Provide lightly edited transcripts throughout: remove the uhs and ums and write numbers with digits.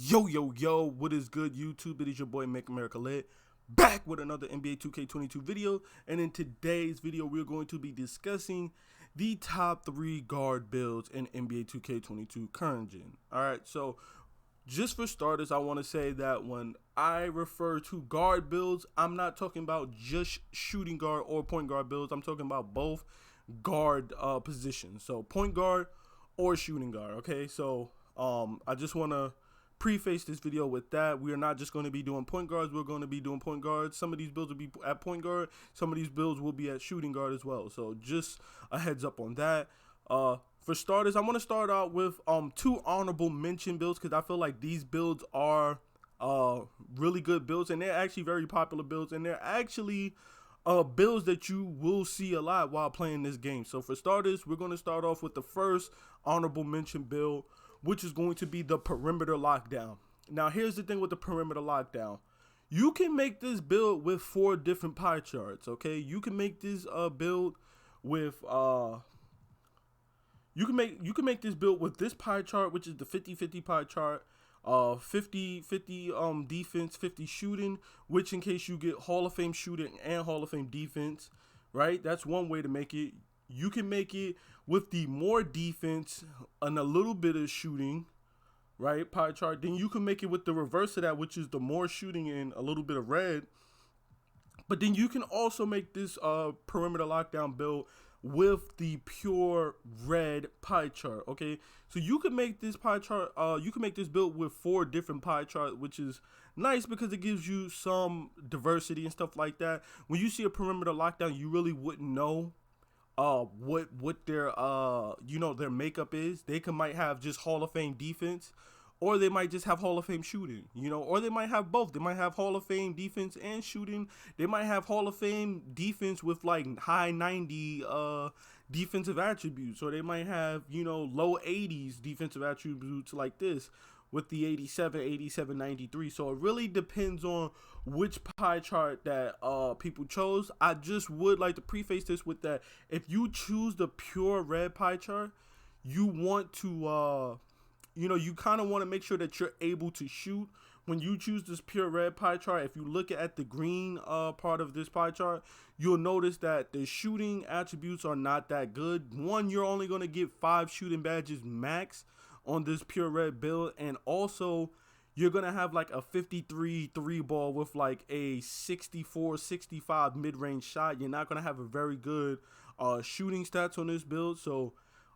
Yo, what is good, YouTube? It is your boy Make America Lit, back with another NBA 2K22 video. And in today's video, we're going to be discussing the top 3 guard builds in NBA 2K22 current gen. Alright, so just for starters, I want to say that when I refer to guard builds, I'm not talking about just shooting guard or point guard builds. I'm talking about both guard positions. So point guard or shooting guard, okay? So I just want to preface this video with that. We are not just going to be doing point guards. We're going to be doing point guards. Some of these builds will be at point guard. Some of these builds will be at shooting guard as well. So just a heads up on that. For starters, I want to start out with 2 honorable mention builds because I feel like these builds are really good builds, and they're actually very popular builds, and they're actually builds that you will see a lot while playing this game. So for starters, we're going to start off with the first honorable mention build, which is going to be the perimeter lockdown. Now, here's the thing with the perimeter lockdown. You can make this build with 4 different pie charts, okay? You can make this build with you can make this build with this pie chart, which is the 50-50 pie chart. 50-50 defense, 50 shooting, which in case you get Hall of Fame shooting and Hall of Fame defense, right? That's one way to make it. You can make it with the more defense and a little bit of shooting, right? Pie chart. Then you can make it with the reverse of that, which is the more shooting and a little bit of red. But then you can also make this perimeter lockdown build with the pure red pie chart, okay? So you can make this pie chart, you can make this build with 4 different pie charts, which is nice because it gives you some diversity and stuff like that. When you see a perimeter lockdown, you really wouldn't know what their their makeup is. They might have just Hall of Fame defense, or they might just have Hall of Fame shooting, or they might have both. They might have Hall of Fame defense and shooting. They might have Hall of Fame defense with like high 90 defensive attributes, or they might have, low 80s defensive attributes like this with the 87, 87, 93. So it really depends on which pie chart that people chose. I just would like to preface this with that if you choose the pure red pie chart, you want to you kind of want to make sure that you're able to shoot. When you choose this pure red pie chart, if you look at the green part of this pie chart, you'll notice that the shooting attributes are not that good. One, you're only going to get 5 shooting badges max on this pure red build, and also you're going to have like a 53 3 ball with like a 64 65 mid-range shot. You're not going to have a very good shooting stats on this build. So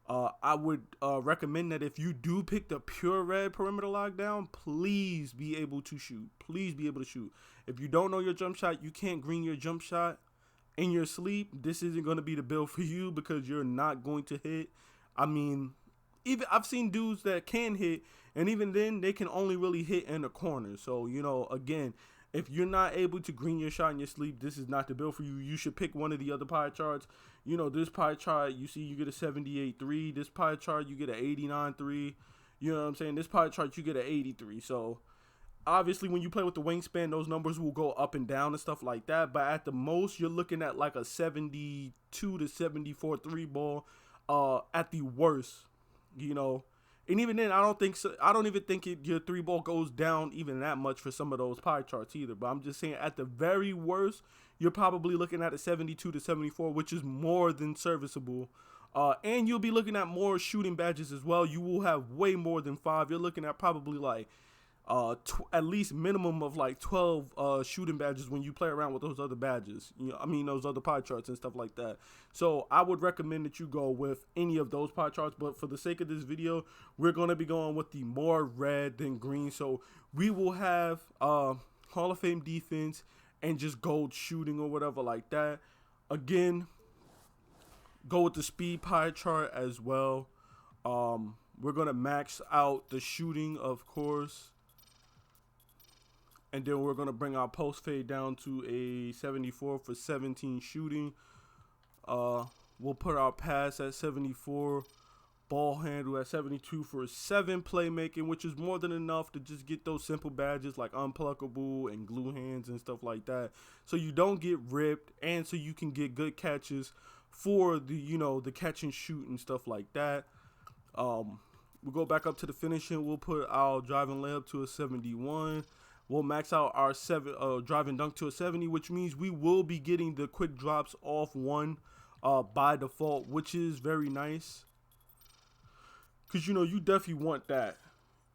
I would recommend that if you do pick the pure red perimeter lockdown, please be able to shoot. Please be able to shoot. If you don't know your jump shot, you can't green your jump shot in your sleep, this isn't going to be the build for you because you're not going to hit. I mean, even I've seen dudes that can hit, and even then they can only really hit in the corner. So, again, if you're not able to green your shot in your sleep, this is not the build for you. You should pick one of the other pie charts. This pie chart, you see you get a 78-3. This pie chart, you get an 89-3. You know what I'm saying? This pie chart, you get an 83. So, obviously, when you play with the wingspan, those numbers will go up and down and stuff like that. But at the most, you're looking at like a 72 to 74 3 ball at the worst, And even then, I don't even think your 3 ball goes down even that much for some of those pie charts either. But I'm just saying, at the very worst, you're probably looking at a 72 to 74, which is more than serviceable. And you'll be looking at more shooting badges as well. You will have way more than 5. You're looking at probably like at least minimum of like 12 shooting badges when you play around with those other badges. Those other pie charts and stuff like that. So I would recommend that you go with any of those pie charts. But for the sake of this video, we're going to be going with the more red than green. So we will have Hall of Fame defense and just gold shooting or whatever like that. Again, go with the speed pie chart as well. We're going to max out the shooting, of course. And then we're going to bring our post fade down to a 74 for 17 shooting. We'll put our pass at 74, ball handle at 72 for 7 playmaking, which is more than enough to just get those simple badges like unpluckable and glue hands and stuff like that. So you don't get ripped, and so you can get good catches for the, the catch and shoot and stuff like that. we go back up to the finishing. We'll put our driving layup to a 71. We'll max out our driving dunk to a 70, which means we will be getting the quick drops off one by default, which is very nice. Because, you know, you definitely want that.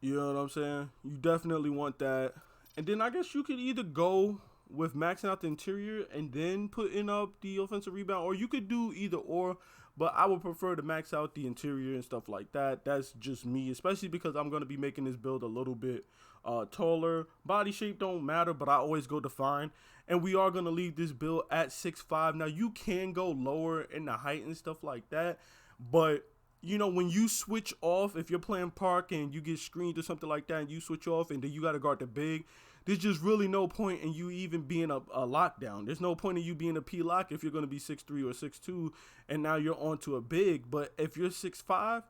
You know what I'm saying? You definitely want that. And then I guess you could either go with maxing out the interior and then putting up the offensive rebound, or you could do either or, but I would prefer to max out the interior and stuff like that. That's just me, especially because I'm going to be making this build a little bit taller. Body shape don't matter, but I always go define, and we are going to leave this build at 6'5". Now, you can go lower in the height and stuff like that, but you know, when you switch off, if you're playing park and you get screened or something like that and you switch off and then you got to guard the big, there's just really no point in you even being a lockdown. There's no point in you being a P-lock if you're going to be 6'3" or 6'2", and now you're onto a big. But if you're 6'5",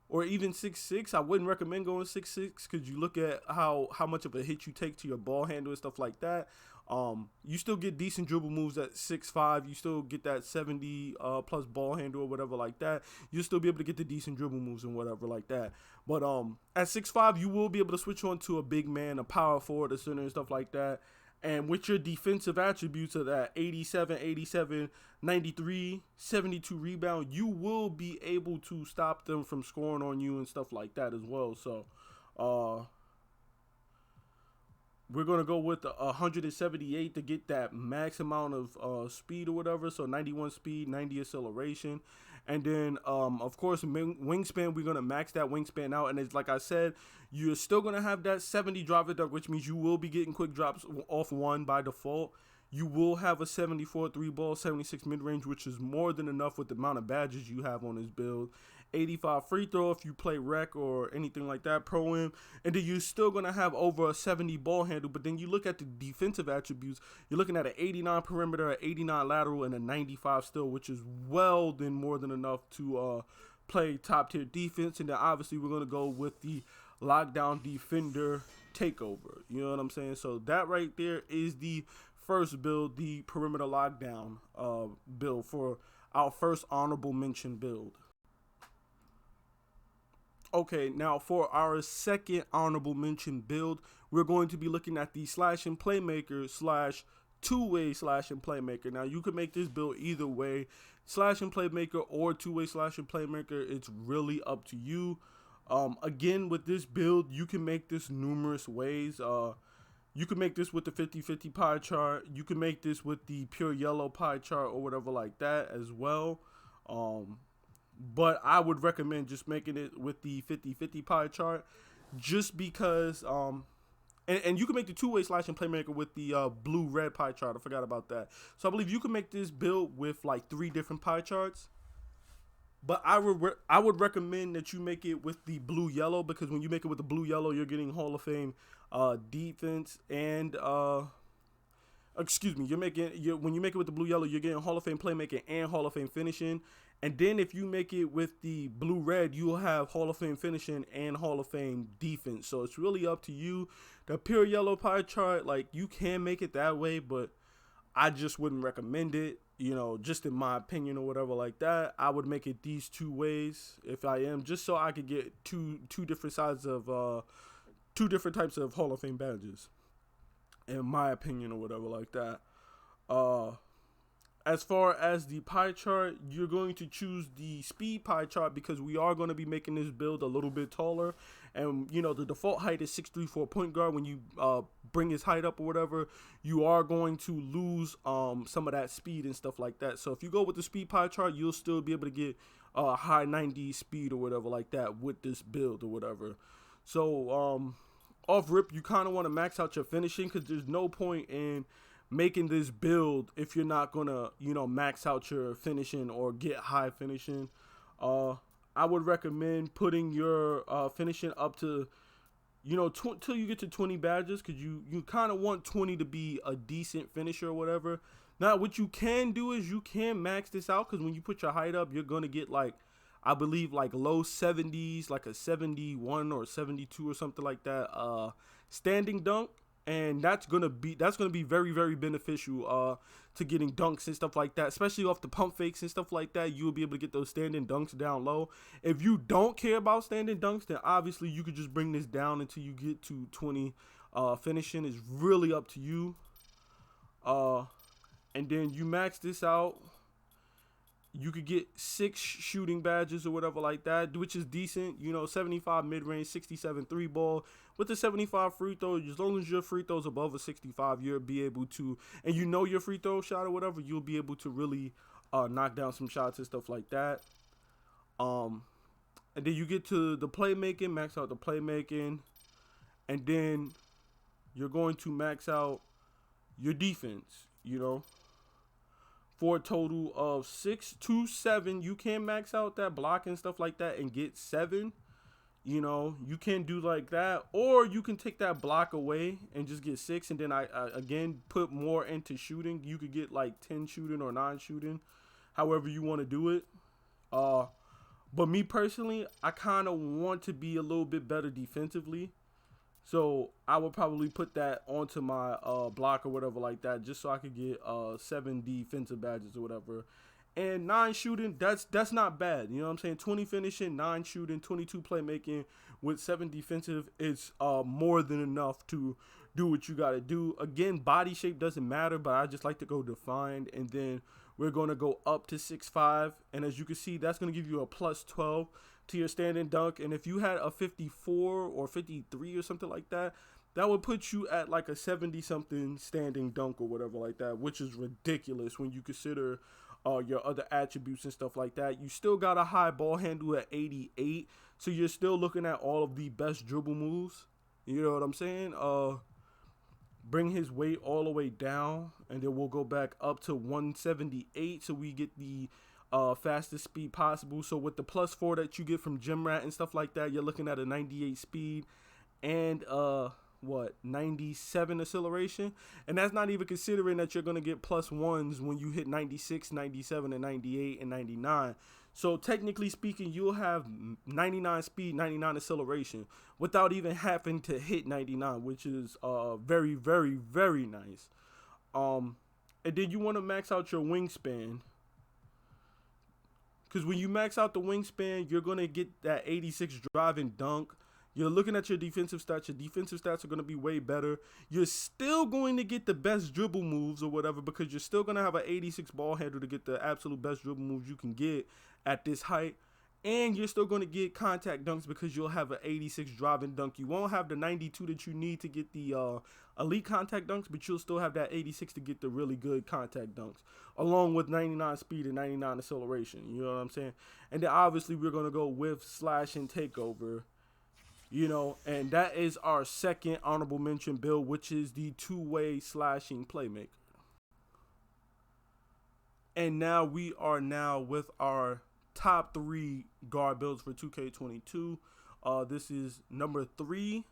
or even 6'6", I wouldn't recommend going 6'6", because you look at how much of a hit you take to your ball handle and stuff like that. You still get decent dribble moves at 6'5". You still get that 70 plus ball handle or whatever like that. You'll still be able to get the decent dribble moves and whatever like that. But at 6'5", you will be able to switch on to a big man, a power forward, a center, and stuff like that. And with your defensive attributes of that 87, 93, 72 rebound, you will be able to stop them from scoring on you and stuff like that as well. So, we're going to go with 178 to get that max amount of speed or whatever. So 91 speed, 90 acceleration. And then, of course, wingspan, we're going to max that wingspan out. And it's like I said, you're still going to have that 70 driver dunk, which means you will be getting quick drops off one by default. You will have a 74 3-ball, 76 mid-range, which is more than enough with the amount of badges you have on this build. 85 free throw if you play rec or anything like that, pro-am. And then you're still going to have over a 70 ball handle. But then you look at the defensive attributes, you're looking at an 89 perimeter, an 89 lateral, and a 95 still, which is well then more than enough to play top-tier defense. And then obviously we're going to go with the lockdown defender takeover. You know what I'm saying? So that right there is the first build, the perimeter lockdown build for our first honorable mention build. Okay, now for our second honorable mention build, we're going to be looking at the slashing playmaker slash two-way slashing playmaker. Now, you can make this build either way, slashing playmaker or two-way slashing playmaker. It's really up to you. Again, with this build, you can make this numerous ways. You can make this with the 50-50 pie chart. You can make this with the pure yellow pie chart or whatever like that as well. But I would recommend just making it with the 50-50 pie chart, just because, and you can make the two-way slashing playmaker with the blue-red pie chart. I forgot about that. So I believe you can make this build with like 3 different pie charts. But I would recommend that you make it with the blue-yellow, because when you make it with the blue-yellow, you're getting Hall of Fame defense and when you make it with the blue-yellow, you're getting Hall of Fame playmaking and Hall of Fame finishing. And then if you make it with the blue-red, you'll have Hall of Fame finishing and Hall of Fame defense. So it's really up to you. The pure yellow pie chart, like, you can make it that way, but I just wouldn't recommend it. You know, just in my opinion or whatever like that. I would make it these 2 ways if I am, just so I could get two different sides of 2 different types of Hall of Fame badges, in my opinion or whatever like that. As far as the pie chart, you're going to choose the speed pie chart, because we are going to be making this build a little bit taller. And, you know, the default height is 6'3" for a point guard. When you bring his height up or whatever, you are going to lose some of that speed and stuff like that. So if you go with the speed pie chart, you'll still be able to get high 90 speed or whatever like that with this build or whatever. So off rip, you kind of want to max out your finishing, because there's no point in making this build if you're not gonna, you know, max out your finishing or get high finishing. I would recommend putting your finishing up to, you know, till you get to 20 badges, because you kind of want 20 to be a decent finisher or whatever. Now, what you can do is you can max this out, because when you put your height up, you're gonna get, like, I believe, like, low 70s, like a 71 or 72 or something like that standing dunk. and that's gonna be very very beneficial to getting dunks and stuff like that, especially off the pump fakes and stuff like that. You'll be able to get those standing dunks down low. If you don't care about standing dunks, then obviously you could just bring this down until you get to 20. Finishing is really up to you. And then you max this out. You could get 6 shooting badges or whatever like that, which is decent. 75 mid-range, 67 3-ball. With the 75 free throw, as long as your free throw's above a 65, you'll be able to, and your free throw shot or whatever, you'll be able to really knock down some shots and stuff like that. And then you get to the playmaking, max out the playmaking, and then you're going to max out your defense, for a total of 6 to 7. You can max out that block and stuff like that and get 7. You can do like that, or you can take that block away and just get 6, and then I again put more into shooting. You could get like 10 shooting or 9 shooting, however you want to do it. But me personally, I kind of want to be a little bit better defensively. So I would probably put that onto my block or whatever like that, just so I could get 7 defensive badges or whatever. And 9 shooting, that's not bad. You know what I'm saying? 20 finishing, 9 shooting, 22 playmaking with 7 defensive. It's more than enough to do what you got to do. Again, body shape doesn't matter, but I just like to go defined. And then we're going to go up to 6'5". And as you can see, that's going to give you a plus 12 to your standing dunk. And if you had a 54 or 53 or something like that, that would put you at like a 70 something standing dunk or whatever like that, which is ridiculous when you consider your other attributes and stuff like that. You still got a high ball handle at 88, so you're still looking at all of the best dribble moves. You know what I'm saying? Bring his weight all the way down, and then we'll go back up to 178, so we get the fastest speed possible. So with the plus 4 that you get from Gym Rat and stuff like that, you're looking at a 98 speed and 97 acceleration. And that's not even considering that you're going to get plus 1s when you hit 96, 97, and 98 and 99. So technically speaking, you'll have 99 speed, 99 acceleration without even having to hit 99, which is very, very, very nice. And then you want to max out your wingspan, because when you max out the wingspan, you're going to get that 86 drive and dunk. You're looking at your defensive stats. Your defensive stats are going to be way better. You're still going to get the best dribble moves or whatever, because you're still going to have an 86 ball handle to get the absolute best dribble moves you can get at this height. And you're still going to get contact dunks because you'll have an 86 drive and dunk. You won't have the 92 that you need to get the elite contact dunks, but you'll still have that 86 to get the really good contact dunks, along with 99 speed and 99 acceleration. You know what I'm saying? And then obviously we're going to go with slash and takeover. And that is our second honorable mention build, which is the 2-way slashing playmaker. And now we are with our top 3 guard builds for 2K22. This is number 3.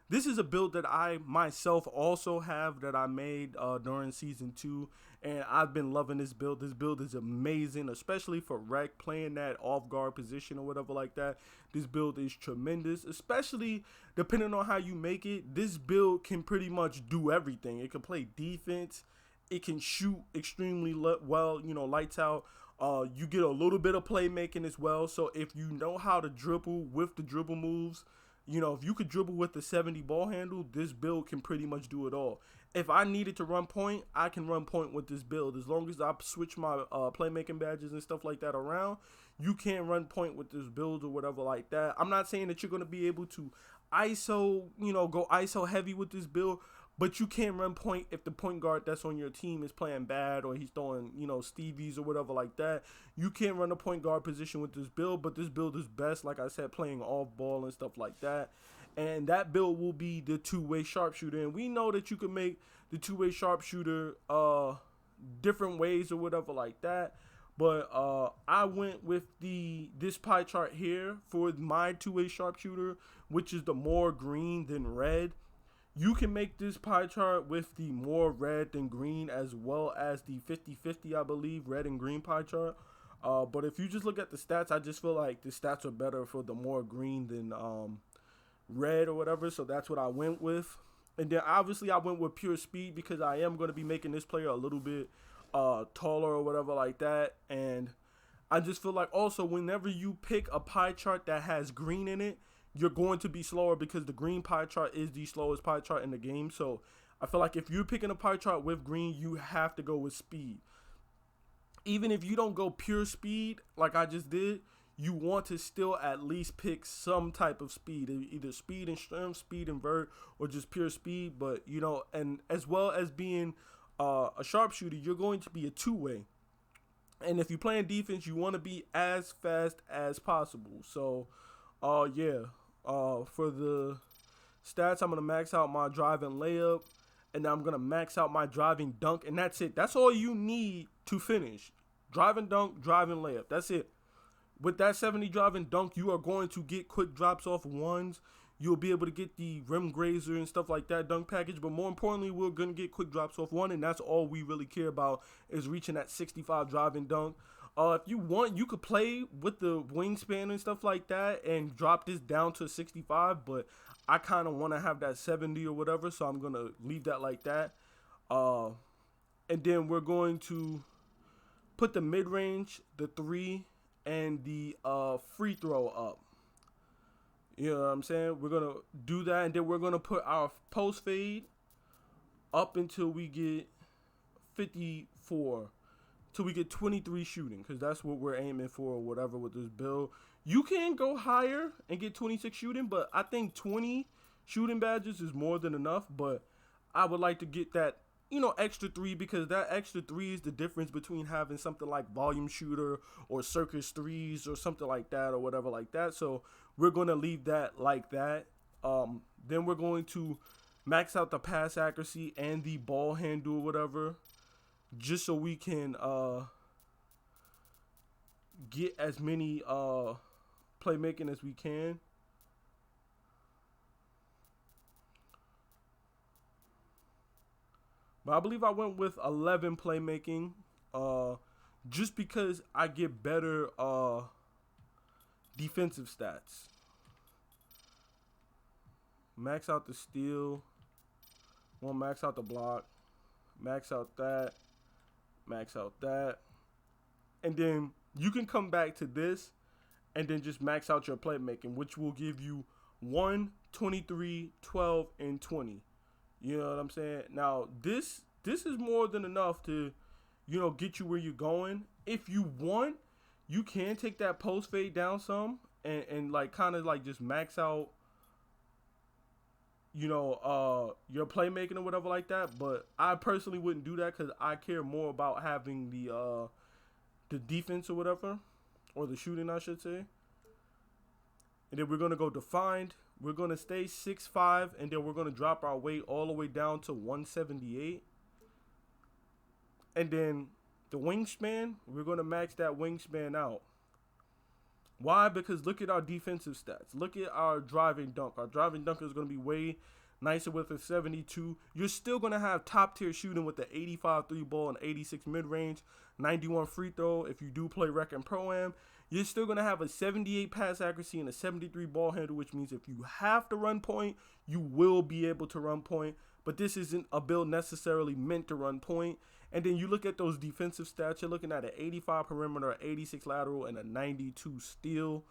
This is a build that I myself also have, that I made during season 2, and I've been loving this build. This build is amazing, especially for rec, playing that off guard position or whatever like that. This build is tremendous, especially depending on how you make it. This build can pretty much do everything. It can play defense, it can shoot extremely well, lights out. You get a little bit of playmaking as well. So if you know how to dribble with the dribble moves, if you could dribble with the 70 ball handle, this build can pretty much do it all. If I needed to run point, I can run point with this build. As long as I switch my playmaking badges and stuff like that around, you can run point with this build or whatever like that. I'm not saying that you're going to be able to ISO, go ISO heavy with this build, but you can run point if the point guard that's on your team is playing bad, or he's throwing, Stevies or whatever like that. You can run a point guard position with this build, but this build is best, like I said, playing off ball and stuff like that. And that build will be the 2-way sharpshooter. And we know that you can make the 2-way sharpshooter different ways or whatever like that. But I went with this pie chart here for my 2-way sharpshooter, which is the more green than red. You can make this pie chart with the more red than green, as well as the 50-50, I believe, red and green pie chart. But if you just look at the stats, I just feel like the stats are better for the more green than red or whatever. So that's what I went with. And then obviously I went with pure speed because I am going to be making this player a little bit taller or whatever like that. And I just feel like also whenever you pick a pie chart that has green in it, you're going to be slower because the green pie chart is the slowest pie chart in the game. So I feel like if you're picking a pie chart with green, you have to go with speed. Even if you don't go pure speed like I just did, you want to still at least pick some type of speed, either speed and strength, speed and vert, or just pure speed. But you know, and as well as being a sharpshooter, you're going to be a two-way. And if you're playing defense, you want to be as fast as possible. So, yeah, for the stats, I'm gonna max out my driving layup, and then I'm gonna max out my driving dunk, and that's it. That's all you need to finish. Driving dunk, driving layup. That's it. With that 70 driving dunk, you are going to get quick drops off ones. You'll be able to get the rim grazer and stuff like that dunk package. But more importantly, we're going to get quick drops off one. And that's all we really care about is reaching that 65 driving dunk. If you want, you could play with the wingspan and stuff like that and drop this down to 65. But I kind of want to have that 70 or whatever. So I'm going to leave that like that. And then we're going to put the mid-range, the 3, and the free throw up. You know what I'm saying? We're going to do that, and then we're going to put our post fade up until we get 54, till we get 23 shooting, because that's what we're aiming for or whatever with this build. You can go higher and get 26 shooting, but I think 20 shooting badges is more than enough, but I would like to get that, you know, extra 3, because that extra 3 is the difference between having something like volume shooter or circus threes or something like that or whatever like that. So we're going to leave that like that. Then we're going to max out the pass accuracy and the ball handle or whatever, just so we can get as many playmaking as we can. But I believe I went with 11 playmaking, just because I get better defensive stats. Max out the steal. Want max out the block. Max out that. Max out that. And then you can come back to this and then just max out your playmaking, which will give you 1, 23, 12, and 20. You know what I'm saying? Now, this is more than enough to, you know, get you where you're going. If you want, you can take that post fade down some and like kind of like just max out, you know, your playmaking or whatever like that. But I personally wouldn't do that because I care more about having the defense or whatever, or the shooting, I should say. And then we're going to go defined. We're going to stay 6'5", and then we're going to drop our weight all the way down to 178. And then the wingspan, we're going to max that wingspan out. Why? Because look at our defensive stats. Look at our driving dunk. Our driving dunk is going to be way nicer with a 72. You're still going to have top tier shooting with the 85 3 ball and 86 mid-range, 91 free throw if you do play rec and pro-am. You're still going to have a 78 pass accuracy and a 73 ball handle, which means if you have to run point, you will be able to run point. But this isn't a build necessarily meant to run point. And then you look at those defensive stats, you're looking at an 85 perimeter, 86 lateral, and a 92 steal,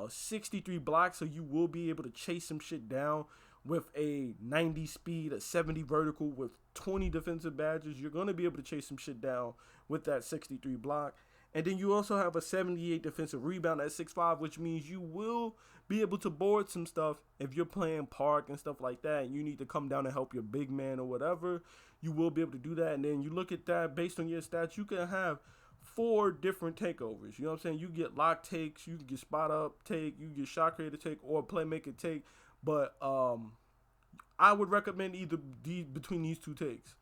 63 blocks, so you will be able to chase some shit down with a 90 speed, a 70 vertical, with 20 defensive badges. You're going to be able to chase some shit down with that 63 block. And then you also have a 78 defensive rebound at 6'5", which means you will be able to board some stuff if you're playing park and stuff like that, and you need to come down and help your big man or whatever. You will be able to do that. And then you look at that based on your stats, you can have 4 different takeovers. You know what I'm saying? You get lock takes, you can get spot up take, you get shot creator take, or playmaker take. But I would recommend either between these 2 takes.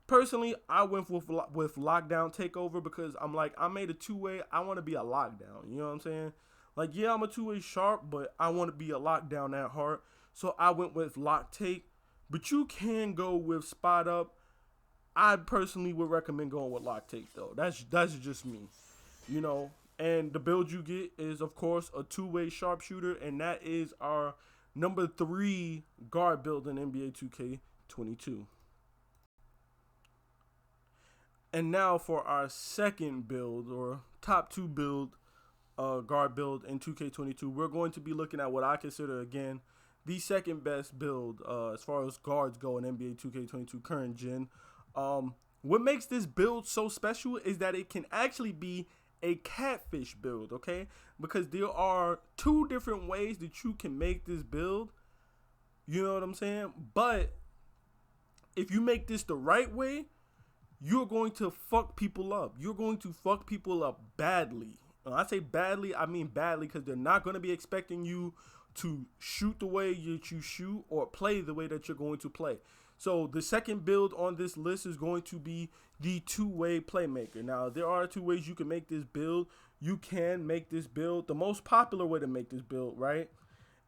Personally, I went with lockdown takeover because I'm like, I made a 2-way. I want to be a lockdown. You know what I'm saying? Like, yeah, I'm a 2-way sharp, but I want to be a lockdown at heart. So I went with lock take. But you can go with spot up. I personally would recommend going with lock take, though. That's just me. You know, and the build you get is, of course, a 2-way sharpshooter, and that is our number 3 guard build in NBA 2K22. And now for our second build, or top 2 build, guard build in 2K22, we're going to be looking at what I consider, again, the second best build as far as guards go in NBA 2K22 current gen. What makes this build so special is that it can actually be a catfish build, okay? Because there are 2 different ways that you can make this build. You know what I'm saying? But if you make this the right way, you're going to fuck people up. You're going to fuck people up badly. When I say badly, I mean badly, because they're not going to be expecting you to shoot the way that you shoot or play the way that you're going to play. So the second build on this list is going to be the 2-way playmaker. Now, there are 2 ways you can make this build. You can make this build. The most popular way to make this build, right,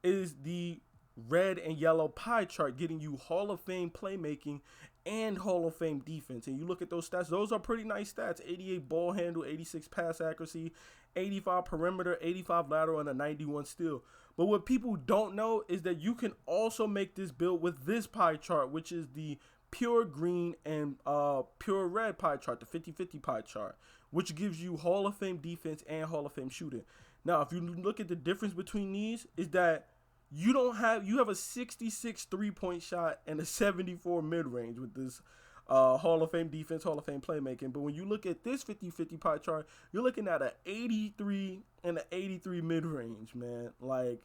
is the red and yellow pie chart, getting you Hall of Fame playmaking and Hall of Fame defense. And you look at those stats, those are pretty nice stats. 88 ball handle, 86 pass accuracy, 85 perimeter, 85 lateral, and a 91 steal. But what people don't know is that you can also make this build with this pie chart, which is the pure green and pure red pie chart, the 50-50 pie chart, which gives you Hall of Fame defense and Hall of Fame shooting. Now, if you look at the difference between these, is that you have a 66 3-point shot and a 74 mid-range with this Hall of Fame defense, Hall of Fame playmaking. But when you look at this 50-50 pie chart, you're looking at an 83 and an 83 mid-range, man. Like,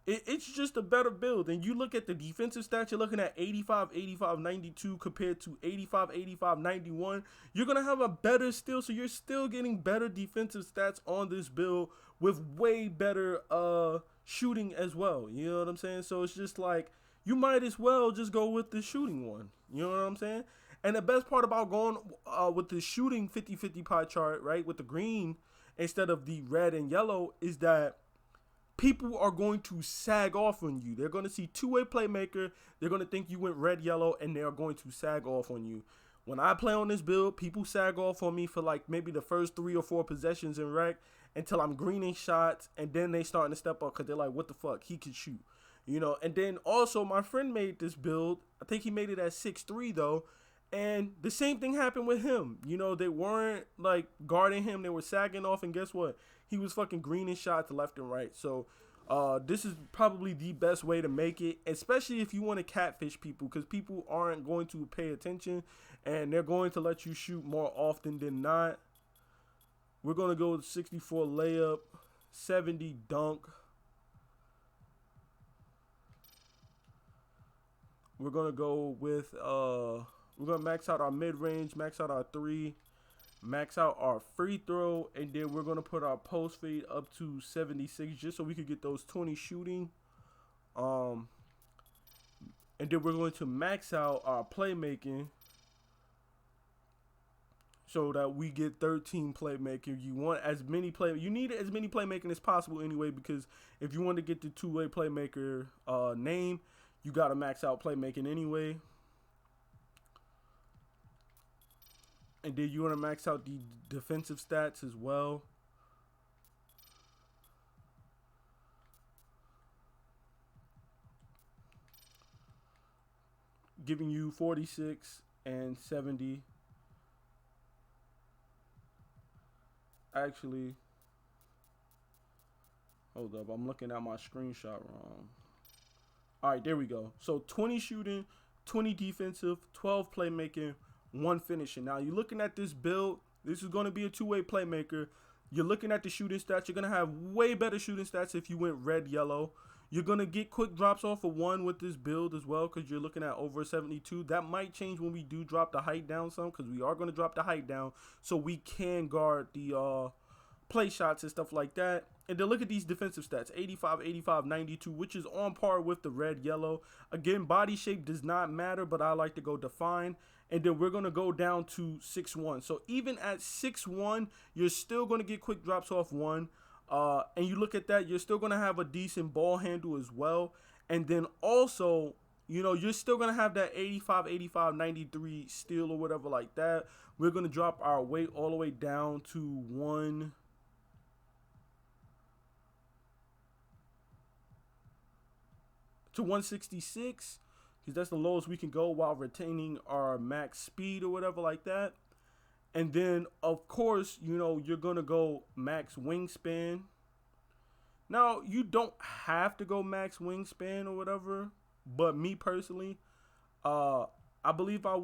it's just a better build. And you look at the defensive stats, you're looking at 85, 85, 92 compared to 85, 85, 91. You're going to have a better steal, so you're still getting better defensive stats on this build with way better shooting as well. You know what I'm saying? So it's just like, you might as well just go with the shooting one. You know what I'm saying? And the best part about going with the shooting 50-50 pie chart, right, with the green instead of the red and yellow, is that people are going to sag off on you. They're going to see 2-way playmaker. They're going to think you went red, yellow, and they're going to sag off on you. When I play on this build, people sag off on me for like maybe the first 3 or 4 possessions in rec until I'm greening shots, and then they starting to step up because they're like, what the fuck? He can shoot. You know, and then also my friend made this build. I think he made it at 6'3", though. And the same thing happened with him. You know, they weren't like guarding him. They were sagging off. And guess what? He was fucking greening shots left and right. So this is probably the best way to make it, especially if you want to catfish people, because people aren't going to pay attention and they're going to let you shoot more often than not. We're going to go with 64 layup, 70 dunk. We're going to go with we're going to max out our mid-range, max out our 3, max out our free throw, and then we're going to put our post fade up to 76 just so we could get those 20 shooting. And then we're going to max out our playmaking so that we get 13 playmaking. You want as many you need as many playmaking as possible anyway, because if you want to get the 2-way playmaker name, you got to max out playmaking anyway. And then you want to max out the defensive stats as well. Giving you 46 and 70. Actually, hold up. I'm looking at my screenshot wrong. All right, there we go. So 20 shooting, 20 defensive, 12 playmaking, 1 finishing. Now you're looking at this build. This is going to be a 2-way playmaker. You're looking at the shooting stats. You're going to have way better shooting stats if you went red, yellow. You're going to get quick drops off of 1 with this build as well, because you're looking at over 72. That might change when we do drop the height down some, because we are going to drop the height down so we can guard the play shots and stuff like that. And then look at these defensive stats, 85, 85, 92, which is on par with the red, yellow. Again, body shape does not matter, but I like to go define. And then we're going to go down to 6'1". So even at 6'1", you're still going to get quick drops off 1. And you look at that, you're still going to have a decent ball handle as well. And then also, you know, you're still going to have that 85, 85, 93 steal or whatever like that. We're going to drop our weight all the way down to 1. to 166 because that's the lowest we can go while retaining our max speed or whatever like that. And then, of course, you know, you're going to go max wingspan. Now, you don't have to go max wingspan or whatever, but me personally, I believe I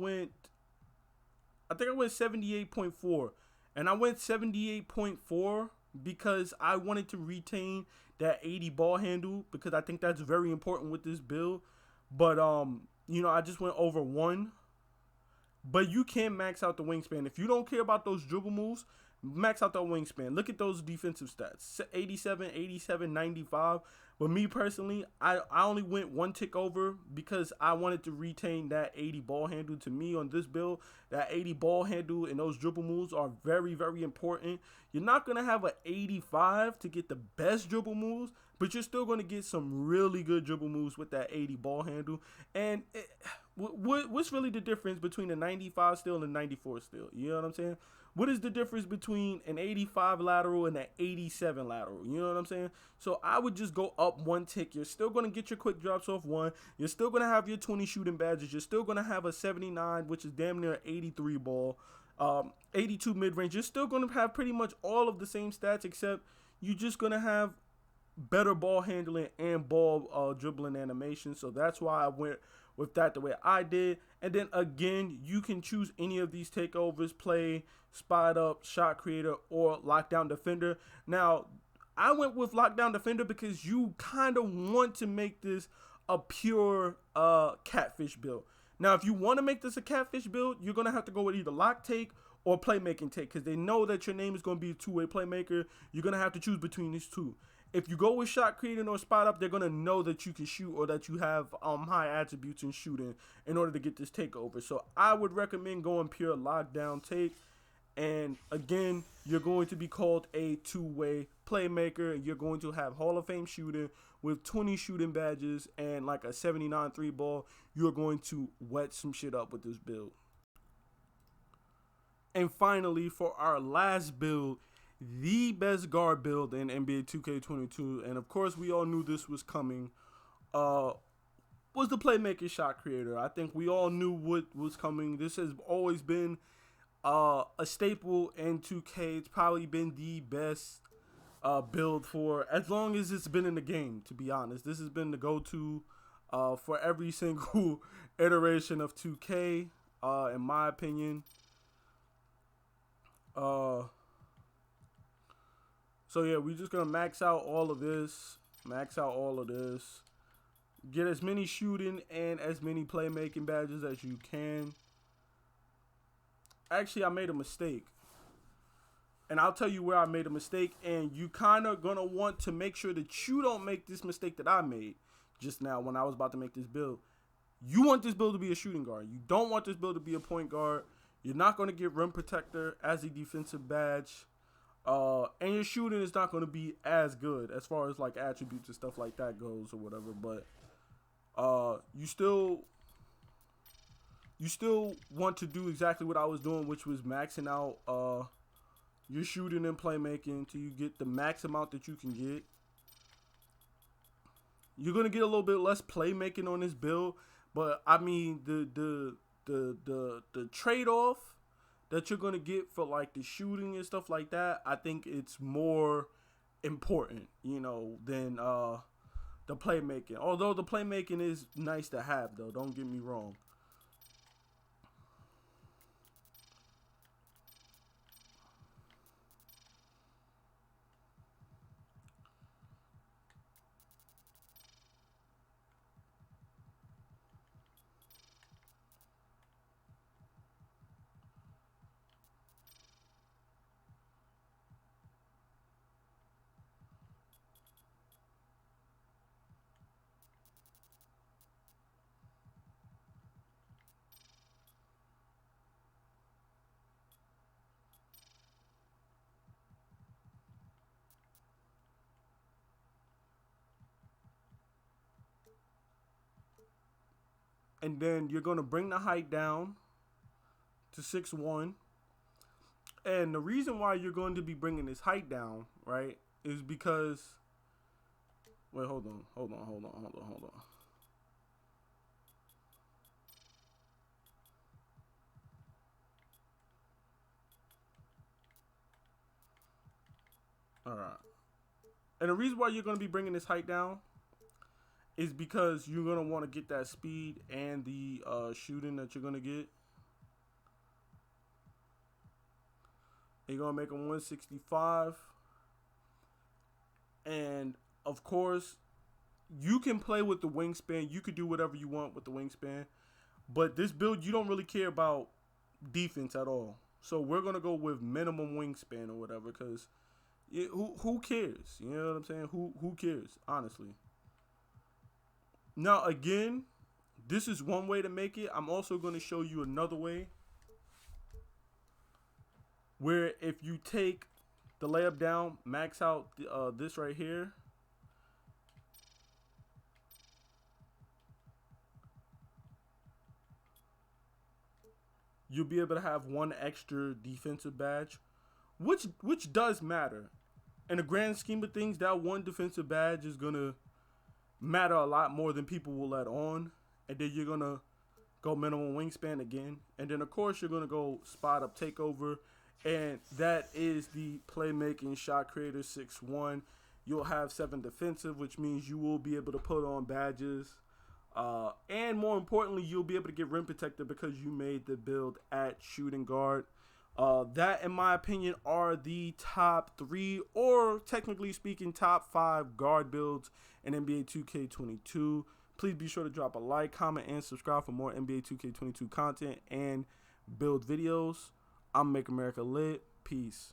think I went 78.4. And I went 78.4 because I wanted to retain that 80 ball handle because I think that's very important with this build. But, you know, I just went over 1. But you can max out the wingspan. If you don't care about those dribble moves, max out that wingspan. Look at those defensive stats. 87, 87, 95. But me personally, I only went 1 tick over because I wanted to retain that 80 ball handle. To me on this build, that 80 ball handle and those dribble moves are very, very important. You're not going to have an 85 to get the best dribble moves, but you're still going to get some really good dribble moves with that 80 ball handle. And what's really the difference between a 95 steal and a 94 steal? You know what I'm saying? What is the difference between an 85 lateral and an 87 lateral? You know what I'm saying? So I would just go up 1 tick. You're still going to get your quick drops off 1. You're still going to have your 20 shooting badges. You're still going to have a 79, which is damn near an 83 ball, 82 mid-range. You're still going to have pretty much all of the same stats, except you're just going to have better ball handling and ball dribbling animation. So that's why I went with that the way I did. And then again, you can choose any of these takeovers: play, spot up, shot creator, or lockdown defender. Now, I went with lockdown defender because you kind of want to make this a pure catfish build. Now, if you want to make this a catfish build, you're going to have to go with either lock take or playmaking take because they know that your name is going to be a two-way playmaker. You're going to have to choose between these two. If you go with shot creating or spot up, they're going to know that you can shoot or that you have high attributes in shooting in order to get this takeover. So I would recommend going pure lockdown take. And again, you're going to be called a two-way playmaker. You're going to have Hall of Fame shooting with 20 shooting badges and like a 79 3 ball. You're going to wet some shit up with this build. And finally, for our last build, the best guard build in NBA 2K22, and of course we all knew this was coming, was the playmaker shot creator. I think we all knew what was coming. This has always been a staple in 2K. It's probably been the best build for as long as it's been in the game, to be honest. This has been the go-to for every single iteration of 2K, in my opinion. So yeah, we're just gonna max out all of this, get as many shooting and as many playmaking badges as you can. Actually, I made a mistake, and I'll tell you where I made a mistake, and you kind of gonna want to make sure that you don't make this mistake that I made just now when I was about to make this build. You want this build to be a shooting guard. You don't want this build to be a point guard. You're not going to get rim protector as a defensive badge. And your shooting is not going to be as good as far as like attributes and stuff like that goes or whatever. But you still want to do exactly what I was doing, which was maxing out your shooting and playmaking until you get the max amount that you can get. You're going to get a little bit less playmaking on this build, but I mean the trade-off that you're going to get for like the shooting and stuff like that, I think it's more important, you know, than the playmaking. Although the playmaking is nice to have, though, don't get me wrong. And then you're going to bring the height down to 6'1". And the reason why you're going to be bringing this height down, right, is because... Wait, hold on. All right. And the reason why you're going to be bringing this height down is because you're going to want to get that speed and the shooting that you're going to get. You're going to make them 165. And, of course, you can play with the wingspan. You could do whatever you want with the wingspan. But this build, you don't really care about defense at all. So we're going to go with minimum wingspan or whatever because who cares? You know what I'm saying? Who cares, honestly? Now, again, this is one way to make it. I'm also going to show you another way where if you take the layup down, max out this right here. You'll be able to have one extra defensive badge, which does matter. In the grand scheme of things, that one defensive badge is going to matter a lot more than people will let on. And then you're going to go minimum wingspan again. And then, of course, you're going to go spot up takeover. And that is the playmaking shot creator 6-1. You'll have 7 defensive, which means you will be able to put on badges. And more importantly, you'll be able to get rim protector because you made the build at shooting guard. That, in my opinion, are the top 3, or technically speaking, top 5 guard builds in NBA 2K22. Please be sure to drop a like, comment, and subscribe for more NBA 2K22 content and build videos. I'm Make America Lit. Peace.